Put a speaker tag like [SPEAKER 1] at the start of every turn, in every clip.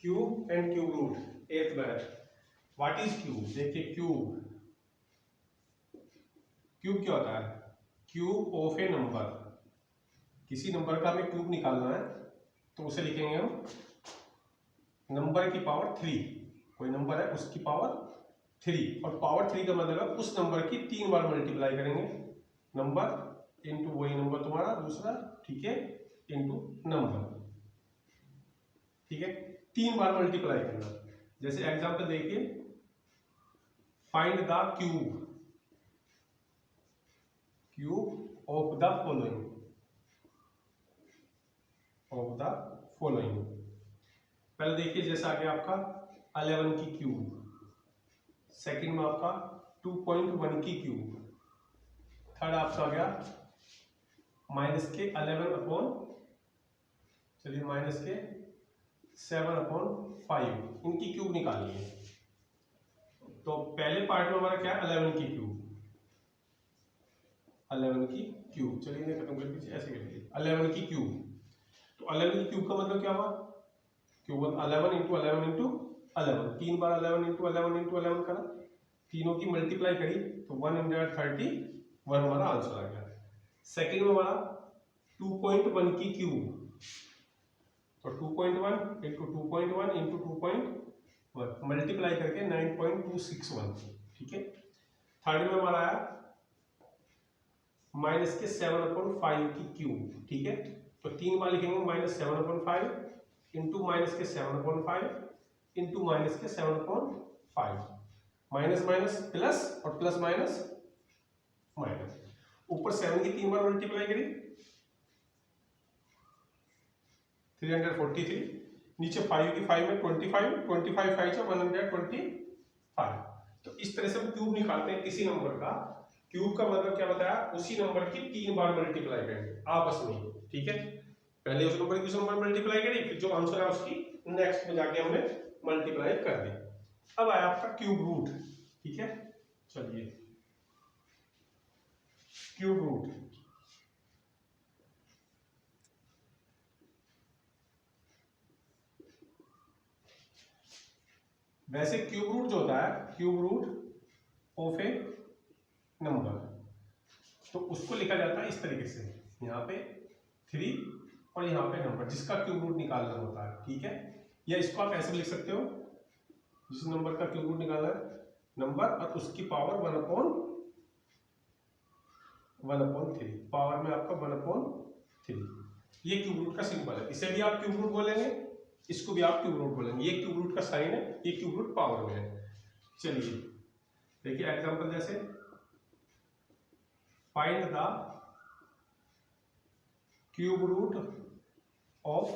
[SPEAKER 1] Cube and cube root, एथ math. What is cube? देखिए cube, cube क्या होता है? क्यूब ऑफ ए नंबर, किसी नंबर का हमें क्यूब निकालना है तो उसे लिखेंगे हम नंबर की पावर 3। कोई नंबर है उसकी पावर 3, और पावर 3 का मतलब है उस नंबर की 3 बार मल्टीप्लाई करेंगे, नंबर इनटू वही नंबर तुम्हारा दूसरा, ठीक है, इनटू नंबर, ठीक है, 3 बार मल्टीप्लाई करना। जैसे एग्जांपल देखिए, find the cube, cube of the following, of the following. पहले देखिए जैसा आ गया आपका 11 की क्यूब, सेकंड में आपका 2.1 की क्यूब, थर्ड आपका आ गया माइनस के 11 अपॉन, चलिए माइनस के 7/5, इनकी क्यूब निकालनी है। तो पहले पार्ट में हमारा क्या है? 11 की क्यूब, 11 की क्यूब, चलिए इन्हें खत्म कर दीजिए, ऐसे कर दीजिए 11 की क्यूब। तो 11 की क्यूब का मतलब क्या हुआ? क्यूब 11 इंटू 11 इंटू 11, 3 बार 11 इंटू 11 इंटू 11 करा, तीनों की मल्टीप्लाई करी तो 131 हमारा आंसर आ गया। सेकंड में हमारा 2.1 की क्यूब, तो 2.1 इंटू 2.1 इंटू 2.1 मल्टीप्लाई करके 9.261, ठीक है। थर्ड में हमारा आया माइनस के 7/5 की क्यूब, ठीक है, तो 3 बार लिखेंगे माइनस 7/5 इंटू माइनस के 7/5 इंटू माइनस के 7/5, माइनस माइनस प्लस और प्लस माइनस माइनस, ऊपर 7 की 3 बार मल्टीप्लाई करी 343, नीचे 5 की 5 में 25, 25 5 से 125। तो इस तरह से हम क्यूब निकालते हैं किसी नंबर का। क्यूब का मतलब क्या बताया? उसी नंबर की 3 बार मल्टीप्लाई करेंगे आपस में, ठीक है। पहले उस नंबर की उस नंबर मल्टीप्लाई करी, फिर जो आंसर है उसकी नेक्स्ट में जाके हमने मल्टीप्लाई कर दी। अब आया आपका क्यूब रूट, ठीक है। चलिए क्यूब रूट, वैसे क्यूब रूट जो होता है, cube root of a number, तो उसको लिखा जाता है इस तरीके से, यहाँ पे 3 और यहाँ पे नंबर, जिसका क्यूब रूट निकालना होता है, ठीक है। या इसको आप ऐसे लिख सकते हो, जिस नंबर का क्यूब रूट निकालना है, नंबर और उसकी पावर 1/3, पावर में आपका 1/3, ये क्यूब रूट का सिंबल है। इसे भी आप क्यूब रूट बोलेंगे, इसको भी आप क्यूब रूट बोलेंगे। ये क्यूब रूट का साइन है, ये क्यूब रूट पावर में है। चलिए देखिए एग्जांपल, जैसे find the cube root of,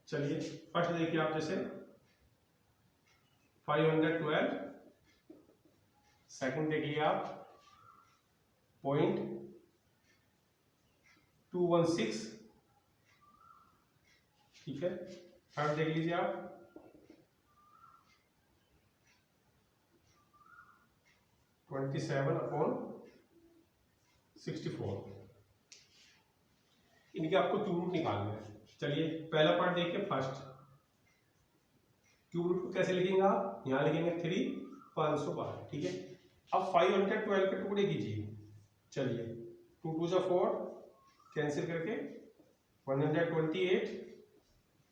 [SPEAKER 1] चलिए फर्स्ट देखिए आप, जैसे 512, सेकंड देख लिया आप 0.216, ठीक है। थर्ड देख लीजिए आप 27/64, इनके आपको क्यूब रूट निकालना है। चलिए पहला पार्ट देखिए, फर्स्ट क्यूब रूट को कैसे लिखेंगे आप? यहाँ लिखेंगे 3 512, ठीक है। अब 512 के टुकड़े कीजिए, चलिए 2 2 जा 4, कैंसिल करके 128,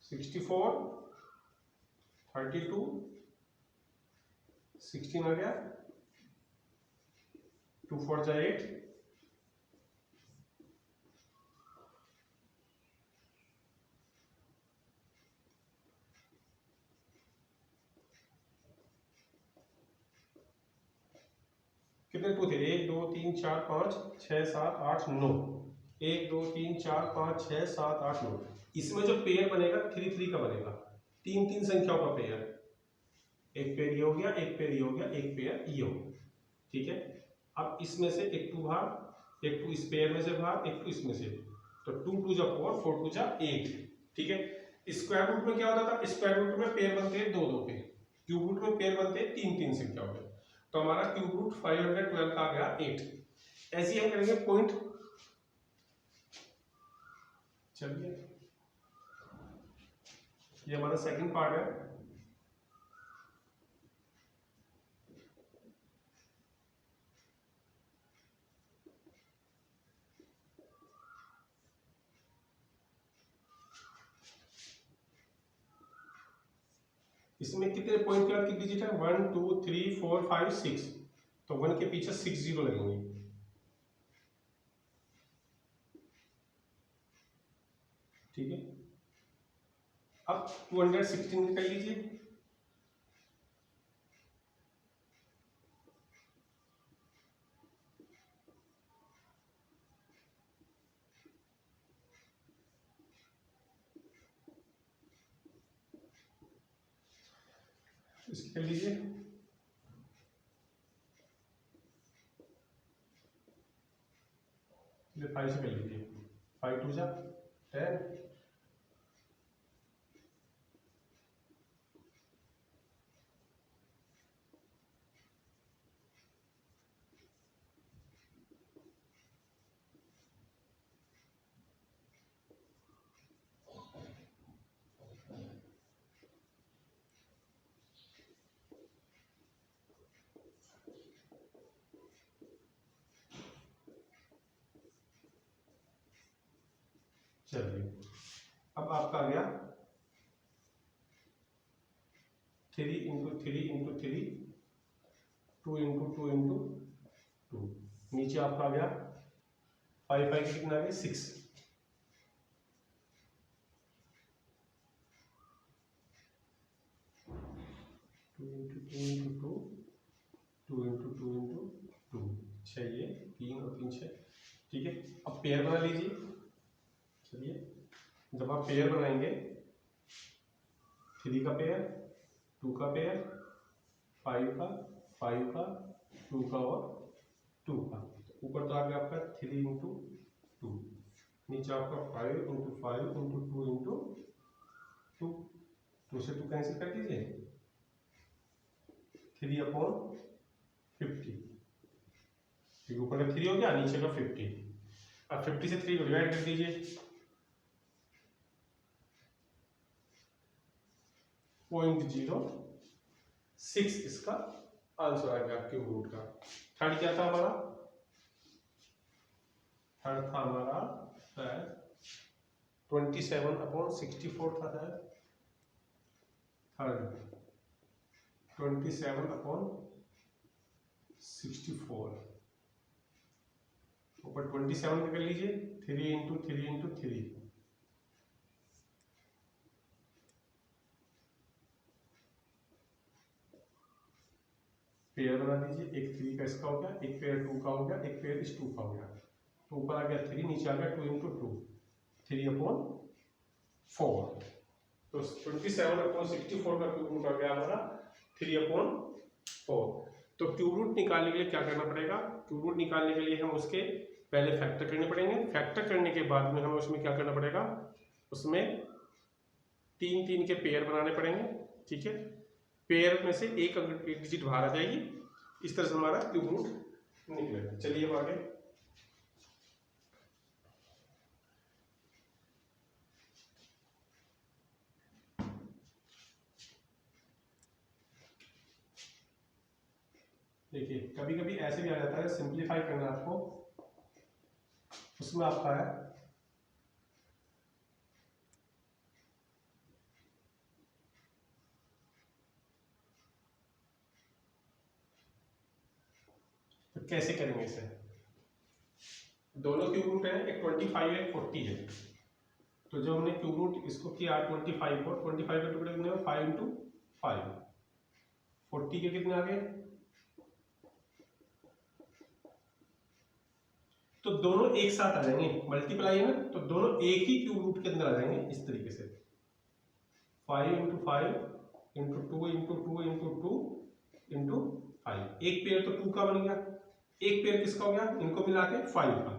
[SPEAKER 1] 64, 32, 16 आ गया, 2 4 जा 8, कितने टू थे? 1 2 3 4 5 6 7 8 9, 1 2 3 4 5 6 7 8 9। इसमें जो पेयर बनेगा 3 3 का बनेगा, 3 3 संख्याओं का पेयर, एक पेयर ये हो गया, एक पेयर ये हो गया, एक पेयर ये हो गया, ठीक है। अब इसमें से एक 2 भाग, एक 2 इस पेयर में से भाग, एक 2 इसमें से, तो 2 2 जा 4, 4 2 जा 8, ठीक है। स्क्वायर रूट में क्या होता था? स्क्वायर रूट में पेयर बनते हैं 2 2 के, क्यूब रूट में पेयर बनते हैं 3 3 संख्याओं के। तो हमारा क्यूब रूट 512 का आ गया 8। ऐसे ही हम करेंगे पॉइंट, चलिए ये हमारा सेकंड पार्ट है। इसमें कितने पॉइंट के बाद कितनी डिजिट है? 1 2 3 4 5 6, तो 1 के पीछे 6 जीरो लगेंगे। ठीक है, अब 216 कर लीजिए। इसकी कर लीजिए। चलिए 5 से कर लीजिए। 5 2 जा 10, चलिए अब आपका आ गया 3 इंटू 3 इंटू 3, 2 इंटू 2 इंटू 2। नीचे आपका आ गया 5 5 कितना आ गया 6। 2 इंटू 2 इंटू 2, 2 इंटू 2 इंटू 2, 6 ये 3 और 3 6। ठीक है, अब पेयर बना लीजिए। चलिए जब आप पेयर बनाएंगे 3 का पेयर, 2 का पेयर, 5 का, 5 का, 2 का और 2 का, ऊपर तो आ गया आपका 3 इंटू 2, नीचे आपका 5 इंटू 5 इंटू 2 इंटू 2, 2 से 2 कैंसिल कर दीजिए। 3/50, ठीक, ऊपर का 3 हो गया, नीचे का 50। अब 50 से 3 को डिवाइड कर दीजिए। 0.06 इसका आंसर आ गया क्यूब रूट का। थर्ड क्या था हमारा? थर्ड था हमारा 27/64 था शायद। थर्ड 27/64, ऊपर 27 कर लीजिए। 3 इंटू 3 इंटू 3, पेयर बना दीजिए। एक 3 का इसका हो गया, एक पेयर 2 का हो गया, एक पेयर इस 2 का हो गया। तो ऊपर आ गया 3, नीचे आ गया 2 इंटू 2, 3/4। तो 27/64 का क्यूब रूट आ गया हमारा 3/4। तो क्यूब रूट निकालने के लिए क्या करना पड़ेगा? क्यूब रूट निकालने के लिए हम उसके पहले फैक्टर करने पड़ेंगे। फैक्टर करने के बाद में हमें उसमें क्या करना पड़ेगा? उसमें 3 3 के पेयर बनाने पड़ेंगे। ठीक है, पेयर में से एक डिजिट बाहर आ जाएगी। इस तरह से हमारा क्यूब रूट निकलेगा। चलिए अब आगे। देखिए कभी कभी ऐसे भी आ जाता है, सिंप्लीफाई करना आपको, उसमें आपका है तो कैसे करेंगे इसे? दोनों क्यूब रूट है, एक 25 है, 40 है। तो जो हमने क्यूब रूट इसको किया 25 को, 25 के टुकड़े कितने 5 इंटू 5, 40 के कितने आ गए? तो दोनों एक साथ आ जाएंगे, मल्टीप्लाई है ना, तो दोनों एक ही क्यूब रूट के अंदर आ जाएंगे इस तरीके से। 5 into 5 into 2 into 2 into 2 into 5। एक पेयर तो 2 का बन गया, एक पेयर किसका हो गया? इनको मिला के 5 का।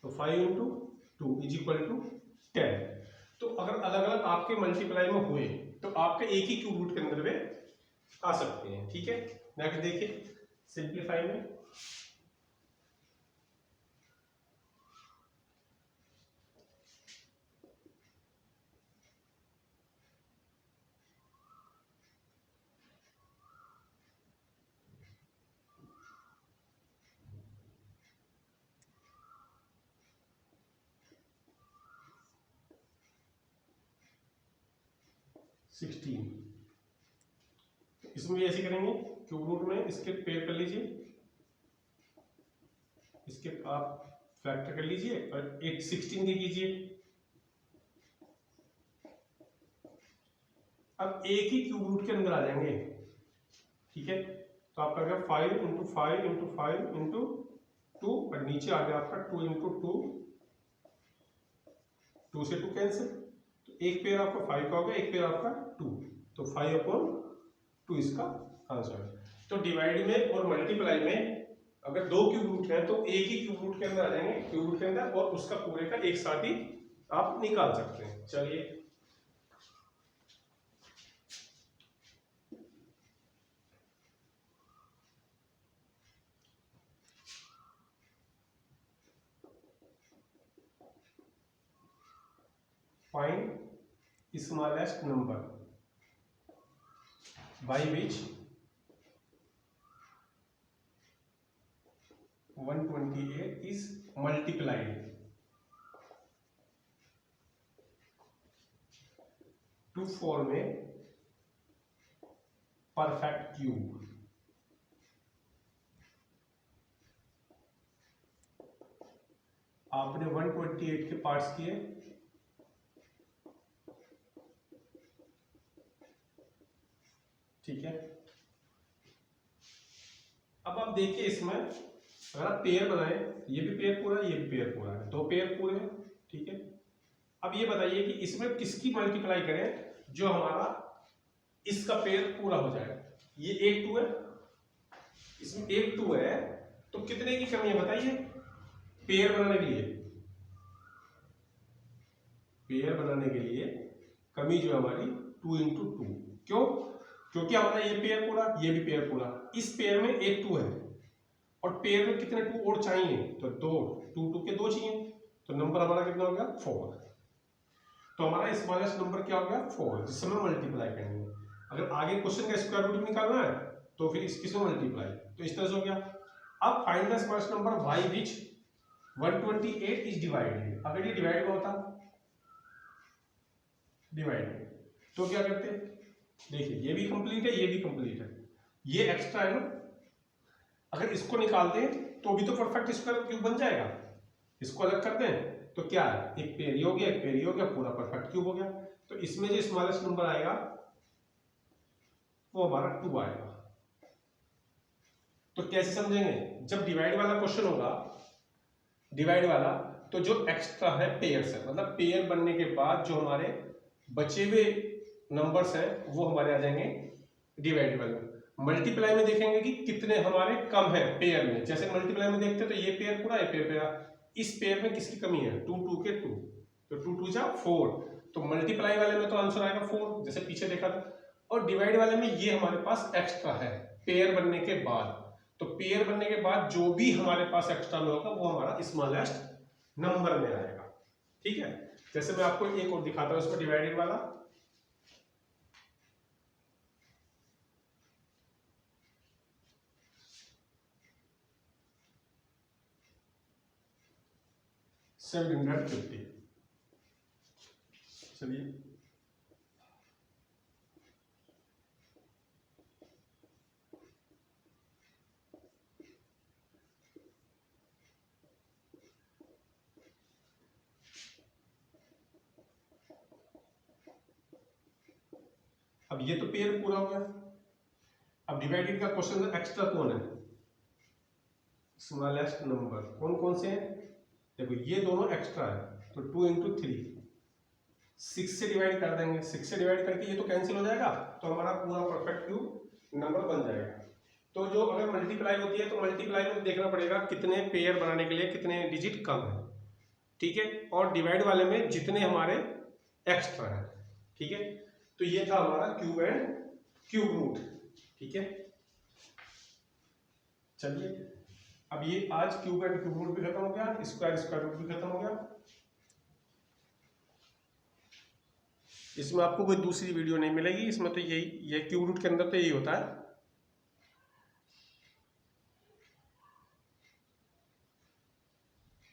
[SPEAKER 1] तो 5 इंटू 2 इज इक्वल टू 10। तो अगर अलग अलग आपके मल्टीप्लाई में हुए तो आपके एक ही क्यूब रूट के अंदर वे आ सकते हैं। ठीक है, नेक्स्ट देखिए सिंप्लीफाई में। 16। इसमें भी ऐसे करेंगे, क्यूब रूट में इसके पेयर कर लीजिए, इसके आप फैक्टर कर लीजिए और 16 के कीजिए। अब एक ही क्यूब रूट के अंदर आ जाएंगे, ठीक है। तो आपका गया 5 इंटू 5 इंटू 5 इंटू 2 और नीचे आ गया आपका 2 इंटू 2, 2 से 2 कैंसिल, तो एक पेयर आपका 5 का हो गया, एक पेयर आपका 2, तो 5/2 इसका आंसर है। तो डिवाइड में और मल्टीप्लाई में अगर दो क्यूब रूट है तो एक ही क्यूब रूट के अंदर आ जाएंगे, क्यूब रूट के अंदर, और उसका पूरे का एक साथ ही आप निकाल सकते हैं। चलिए find smallest number by which 128 is multiplied to form a perfect cube। आपने 128 के पार्ट्स किए, ठीक है। अब आप देखिए इसमें अगर आप पेयर बनाए, ये भी पेयर पूरा है, ये भी पेयर पूरा है, दो पेयर पूरे हैं, ठीक है। अब ये बताइए कि इसमें किसकी मल्टीप्लाई करें जो हमारा इसका पेयर पूरा हो जाए। ये 1 2 है, इसमें 1 2 है, तो कितने की कमी है बताइए पेयर बनाने के लिए। पेयर बनाने के लिए कमी जो हमारी 2 इंटू 2, क्यों? क्योंकि हमारा ये पेयर पूरा, ये भी पेयर पूरा, इस पेयर में 1 2 है और पेयर में कितने 2 और चाहिए, तो 2 2 2 के 2 चाहिए, तो नंबर हमारा कितना हो गया 4। तो हमारा स्मॉलेस्ट नंबर क्या हो गया 4, जिससे हम मल्टीप्लाई करेंगे। अगर आगे क्वेश्चन का स्क्वायर रूट निकालना है तो फिर इससे मल्टीप्लाई, तो इस तरह से हो गया। अब find the smallest number by which 128 is divided. अगर ये डिवाइड में होता, डिवाइड में, तो क्या करते, देखिए ये भी कंप्लीट है, ये भी कंप्लीट है, ये एक्स्ट्रा है ना, अगर इसको निकाल दें तो भी तो परफेक्ट स्क्वायर क्यूब बन जाएगा। इसको अलग कर दें तो क्या है, एक पेयर हो गया, एक पेयर हो गया, पूरा परफेक्ट क्यूब हो गया। तो इसमें जो स्मॉलेस्ट नंबर आएगा वो हमारा 2 आएगा। तो कैसे समझेंगे, जब डिवाइड वाला क्वेश्चन होगा, डिवाइड वाला, तो जो एक्स्ट्रा है पेयर से, मतलब पेयर बनने के बाद जो हमारे बचे हुए नंबर्स हैं वो हमारे आ जाएंगे डिवाइड वाले। मल्टीप्लाई में देखेंगे कि कितने हमारे कम है पेयर में, जैसे मल्टीप्लाई में देखते हैं तो ये पेयर पूरा, ये पेयर पूरा, इस पेयर में किसकी कमी है 2 2 के 2, तो 2 2 जा 4, तो मल्टीप्लाई वाले में तो आंसर आएगा 4 जैसे पीछे देखा था। और डिवाइड वाले में ये हमारे पास एक्स्ट्रा है पेयर बनने के बाद, तो पेयर बनने के बाद जो भी हमारे पास एक्स्ट्रा में होगा वो हमारा स्मॉलेस्ट नंबर में आएगा, ठीक है। जैसे मैं आपको एक और दिखाता हूं इसमें डिवाइडेड वाला, $750। चलिए अब ये तो पेयर पूरा हो गया। अब डिवाइडेड का क्वेश्चन एक्स्ट्रा कौन है, स्मॉलेस्ट नंबर कौन कौन से हैं, देखो ये दोनों एक्स्ट्रा है, तो 2 इंटू 3, 6 से डिवाइड कर देंगे, 6 से डिवाइड करके ये तो कैंसिल हो जाएगा, तो हमारा पूरा परफेक्ट क्यूब नंबर बन जाएगा। तो जो अगर मल्टीप्लाई होती है तो मल्टीप्लाई में देखना पड़ेगा कितने पेयर बनाने के लिए कितने डिजिट कम है, ठीक है, और डिवाइड वाले में जितने हमारे एक्स्ट्रा है, ठीक है। तो ये था हमारा क्यूब एंड क्यूब रूट, ठीक है। चलिए अब ये आज क्यूब एंड क्यूब रूट भी खत्म हो गया, स्क्वायर स्क्वायर रूट भी खत्म हो गया। इसमें आपको कोई दूसरी वीडियो नहीं मिलेगी, इसमें तो यही, ये क्यूब रूट के अंदर तो यही होता है।